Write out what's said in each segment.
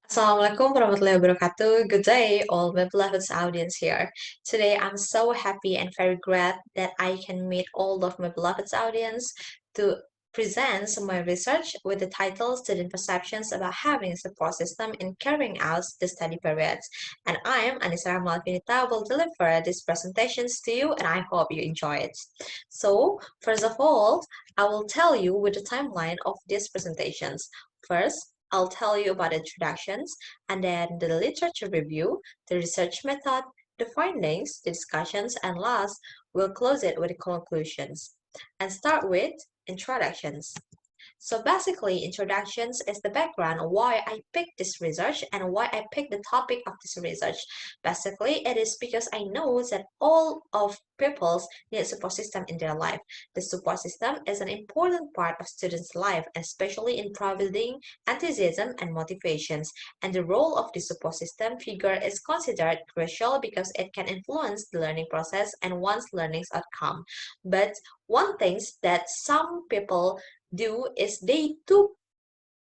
Assalamualaikum warahmatullahi wabarakatuh. Good day, all my beloved audience here. Today, I'm so happy and very glad that I can meet all of my beloved audience to present some of my research with the title Student Perceptions about Having a Support System in Carrying Out the Study Periods. And I am Anisa Alvionita will deliver these presentations to you and I hope you enjoy it. So, first of all, I will tell you with the timeline of these presentations. First, I'll tell you about introductions and then the literature review, the research method, the findings, the discussions, and last, we'll close it with the conclusions. And start with introductions. So basically, introductions is the background of why I picked this research and why I picked the topic of this research. Basically, it is because I know that all of peoples need a support system in their life. The support system is an important part of students' life, especially in providing enthusiasm and motivations. And the role of the support system figure is considered crucial because it can influence the learning process and one's learning's outcome. But one thing that some people do is they took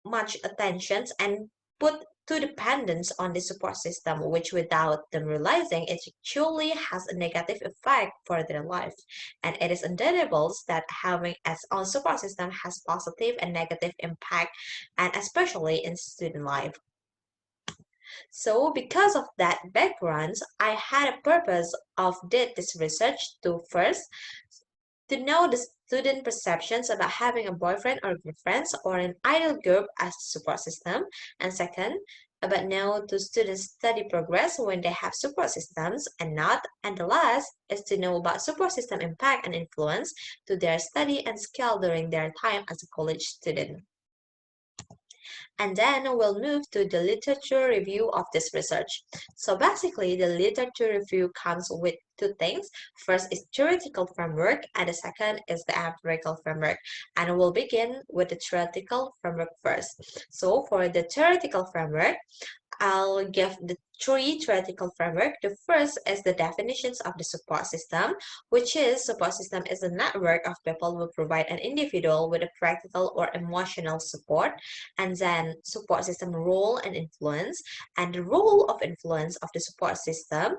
much attention and put too dependence on the support system, which without them realizing it actually has a negative effect for their life. And it is undeniable that having its own support system has positive and negative impact, and especially in student life. So because of that background, I had a purpose of did this research to first to know the student perceptions about having a boyfriend or girlfriend or an idol group as a support system, and second, about know the students' study progress when they have support systems and not, and the last is to know about support system impact and influence to their study and skill during their time as a college student. And then we'll move to the literature review of this research. So basically, the literature review comes with two things. First is theoretical framework, and the second is the empirical framework. And we'll begin with the theoretical framework first. So for the theoretical framework, I'll give the three theoretical framework. The first is the definitions of the support system, which is support system is a network of people who provide an individual with a practical or emotional support, and then support system role and influence. And the role of influence of the support system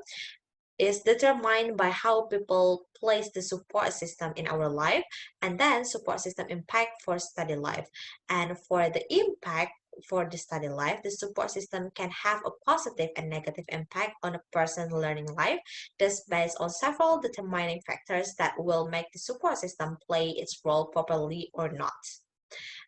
is determined by how people place the support system in our life, and then support system impact for study life. And for the impact for the study life, the support system can have a positive and negative impact on a person's learning life. This based on several determining factors that will make the support system play its role properly or not.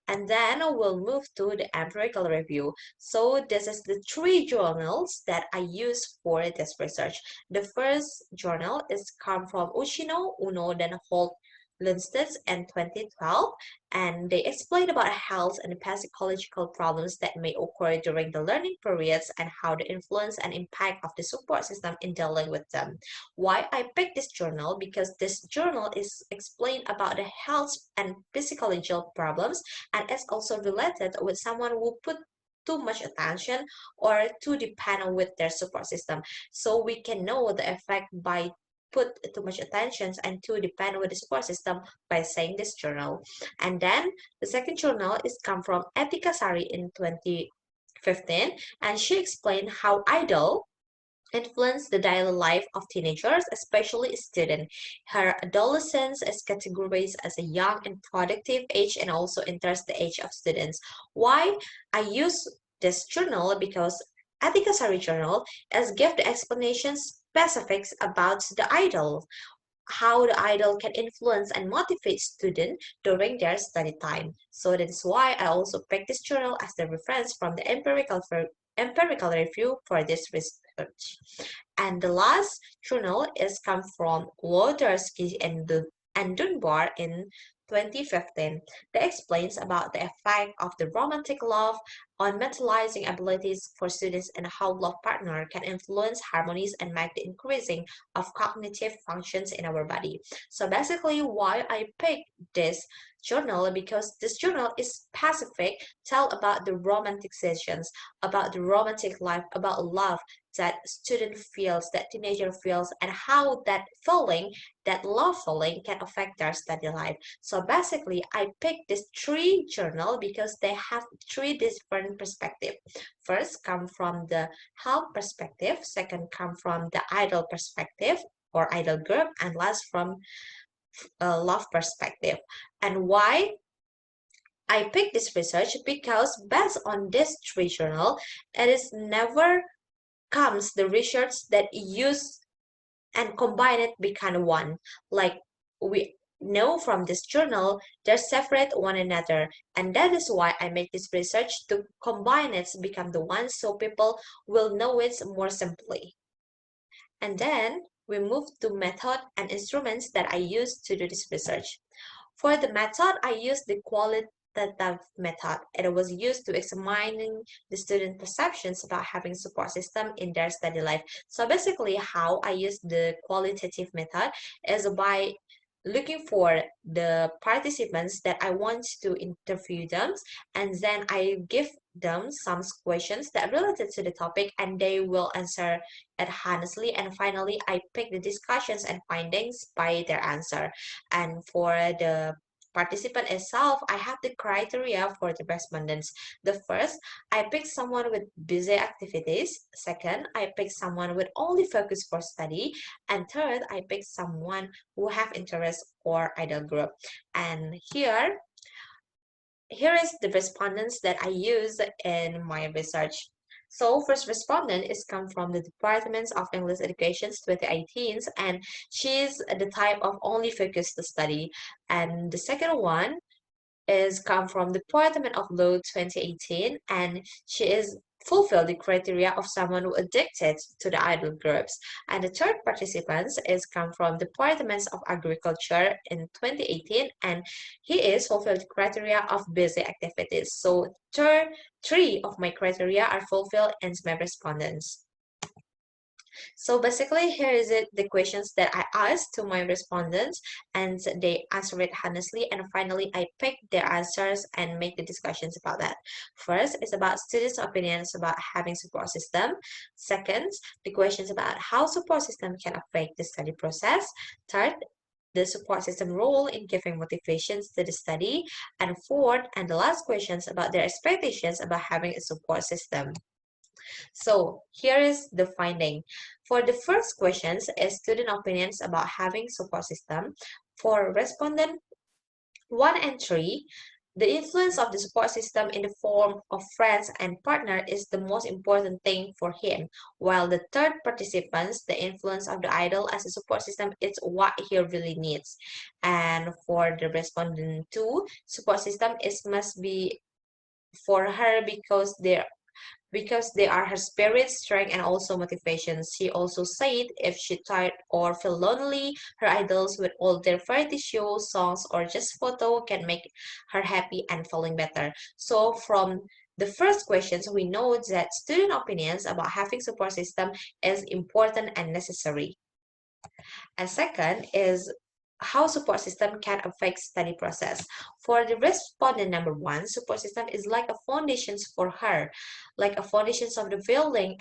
And then we'll move to the empirical review. So this is the three journals that I use for this research. The first journal is come from Ushino, Uno, then Holt, Lundstedt in 2012, and they explain about health and psychological problems that may occur during the learning periods and how the influence and impact of the support system in dealing with them. Why I picked this journal? Because this journal is explained about the health and psychological problems, and it's also related with someone who put too much attention or too dependent with their support system. So we can know the effect by put too much attention and too depend with the support system by saying this journal. And then the second journal is come from Etika Sari in 2015, and she explained how idol influence the daily life of teenagers, especially students. Her adolescence is categorized as a young and productive age and also enters the age of students. Why I use this journal? Because Etika Sari journal is give the explanations specifics about the idol, how the idol can influence and motivate students during their study time. So that is why I also picked this journal as the reference from the empirical review for this research. And the last journal is come from Wodarski and Dunbar in 2015 that explains about the effect of the romantic love on mentalizing abilities for students and how love partner can influence harmonies and make the increasing of cognitive functions in our body. So basically why I picked this journal, because this journal is specific, tell about the romantic sessions, about the romantic life, about love that student feels, that teenager feels, and how that feeling, that love feeling, can affect their study life. So basically, I picked these three journal because they have three different perspectives. First, come from the health perspective. Second, come from the idol perspective or idol group, and last from a love perspective. And why I picked this research? Because based on this three journal, it is never comes the research that use and combine it become one. Like we know from this journal, they're separate one another, and that is why I make this research to combine it to become the one, so people will know it more simply. And then we move to method and instruments that I use to do this research. For the method, I used the qualitative method. It was used to examining the student perceptions about having support system in their study life. So basically, how I use the qualitative method is by looking for the participants that I want to interview them, and then I give them some questions that related to the topic, and they will answer it honestly. And finally, I pick the discussions and findings by their answer. And for the participant itself, I have the criteria for the respondents. The first, I pick someone with busy activities. Second, I pick someone with only focus for study. And third, I pick someone who have interest or idol group. And here is the respondents that I use in my research. So first respondent is come from the Department of English Education 2018, and she's the type of only focused to study. And the second one is come from the Department of Law 2018, and she is fulfill the criteria of someone who addicted to the idol groups. And the third participant is come from the Department of Agriculture in 2018, and he is fulfilled the criteria of busy activities. So three of my criteria are fulfilled in my respondents. So basically, here is it, the questions that I asked to my respondents, and they answer it honestly. And finally, I pick their answers and make the discussions about that. First is about students' opinions about having support system. Second, the questions about how support system can affect the study process. Third, the support system role in giving motivations to the study. And fourth, and the last questions about their expectations about having a support system. So here is the finding. For the first questions is student opinions about having support system. For respondent 1 and 3, the influence of the support system in the form of friends and partner is the most important thing for him, while the third participants, the influence of the idol as a support system is what he really needs. And for the respondent 2, support system is must be for her because they are her spirit, strength, and also motivation. She also said if she tired or feel lonely, her idols with all their variety shows, songs, or just photo can make her happy and feeling better. So from the first questions, we know that student opinions about having support system is important and necessary. And second is how support system can affect study process. For the respondent number 1, support system is like a foundations for her, like a foundations of the building.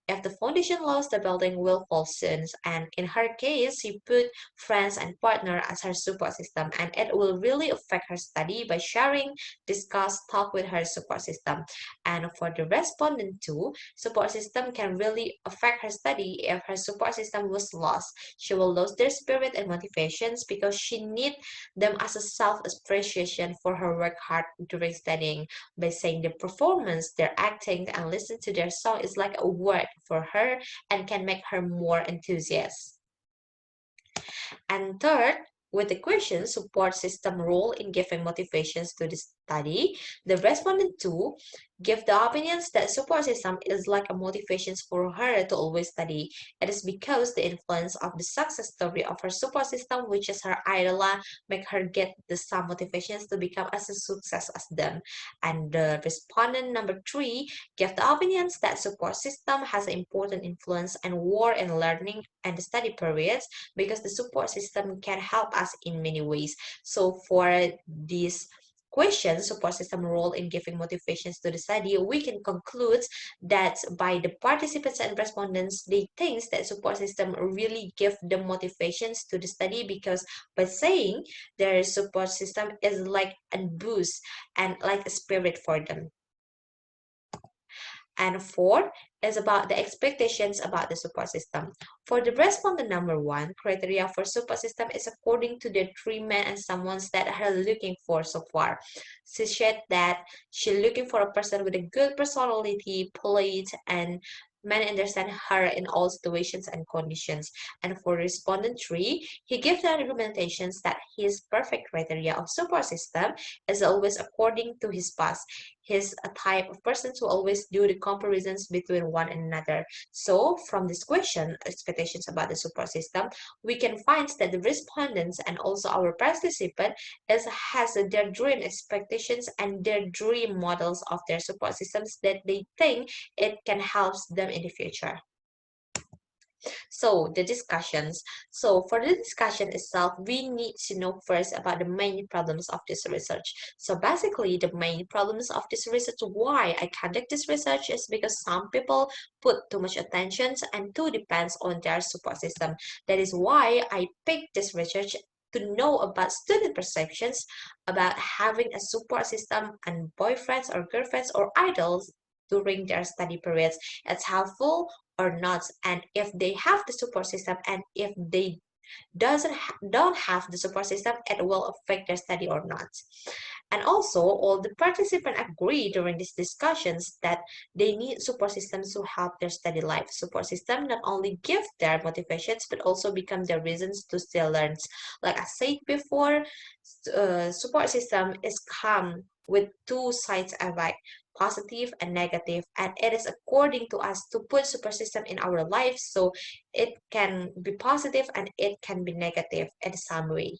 If the foundation lost, the building will fall soon. And in her case, she put friends and partner as her support system, and it will really affect her study by sharing, discuss, talk with her support system. And for the respondent 2, support system can really affect her study if her support system was lost. She will lose their spirit and motivations because she need them as a self-appreciation for her work hard during studying. By saying their performance, their acting, and listen to their song is like a word for her and can make her more enthusiastic. And third, with the question support system role in giving motivations to the study, the respondent 2 give the opinions that support system is like a motivation for her to always study. It is because the influence of the success story of her support system, which is her idola, make her get the some motivations to become as a success as them. And the respondent number 3 give the opinions that support system has an important influence and war in learning and the study periods because the support system can help us in many ways. So for this question support system role in giving motivations to the study, we can conclude that by the participants and respondents, they think that support system really give them motivations to the study, because by saying their support system is like a boost and like a spirit for them. And four is about the expectations about the support system. For the respondent number one, criteria for support system is according to the three men and someone's that are looking for so far. She said that she's looking for a person with a good personality, polite, and men understand her in all situations and conditions. And for respondent three, he gives the argumentations that his perfect criteria of support system is always according to his past. He's a type of person who always do the comparisons between one and another. So from this question, expectations about the support system, we can find that the respondents and also our participant has their dream expectations and their dream models of their support systems that they think it can help them in the future. So the discussions. So for the discussion itself, we need to know first about the main problems of this research. So basically, the main problems of this research, why I conduct this research, is because some people put too much attention and too depends on their support system. That is why I picked this research to know about student perceptions about having a support system and boyfriends or girlfriends or idols during their study periods. It's helpful or not, and if they have the support system, and if they don't have the support system, it will affect their study or not. And also, all the participants agree during these discussions that they need support systems to help their study life. Support system not only give their motivations, but also become their reasons to still learn. Like I said before, support system is come with two sides alike, positive and negative, and it is according to us to put support system in our life, so it can be positive and it can be negative in some way.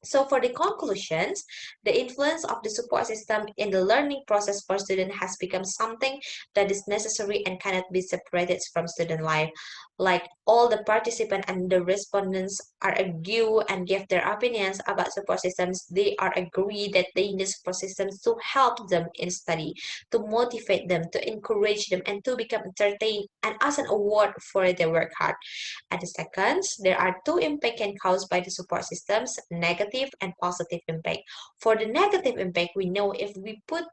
So for the conclusions, the influence of the support system in the learning process for students has become something that is necessary and cannot be separated from student life. Like all the participants and the respondents are argue and give their opinions about support systems, they are agree that they need support systems to help them in study, to motivate them, to encourage them, and to become entertained and as an award for their work hard. And the second, there are two impacts can caused by the support systems, negative and positive impact. For the negative impact, we know if we put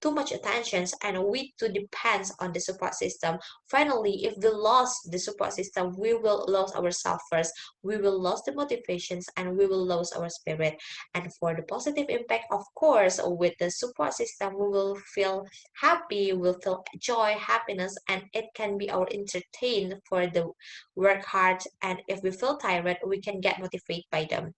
too much attention and we too depends on the support system, finally, if we lost the support system, we will lose ourselves first, we will lose the motivations, and we will lose our spirit. And for the positive impact, of course, with the support system, we will feel happy, we'll feel joy, happiness, and it can be our entertain for the work hard, and if we feel tired, we can get motivated by them.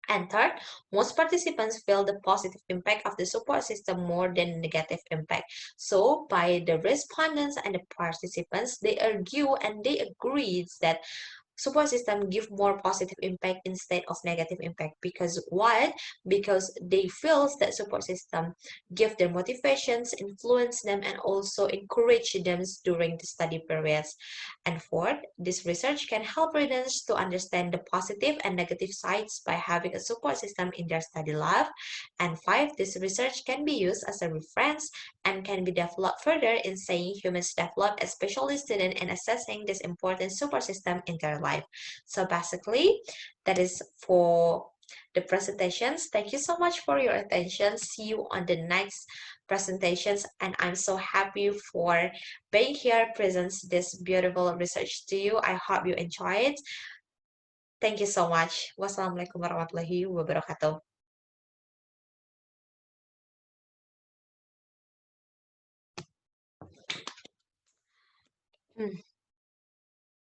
And third, most participants feel the positive impact of the support system more than negative impact. So by the respondents and the participants, they argue and they agree that support system give more positive impact instead of negative impact. Because what? Because they feel that support system give them motivations, influence them, and also encourage them during the study periods. And fourth, this research can help readers to understand the positive and negative sides by having a support system in their study life. And five, this research can be used as a reference and can be developed further in saying humans develop, especially students, in assessing this important support system in their life. So basically, that is for the presentations. Thank you so much for your attention. See you on the next presentations, and I'm so happy for being here, presents this beautiful research to you. I hope you enjoy it. Thank you so much. Wassalamualaikum warahmatullahi wabarakatuh. Hmm.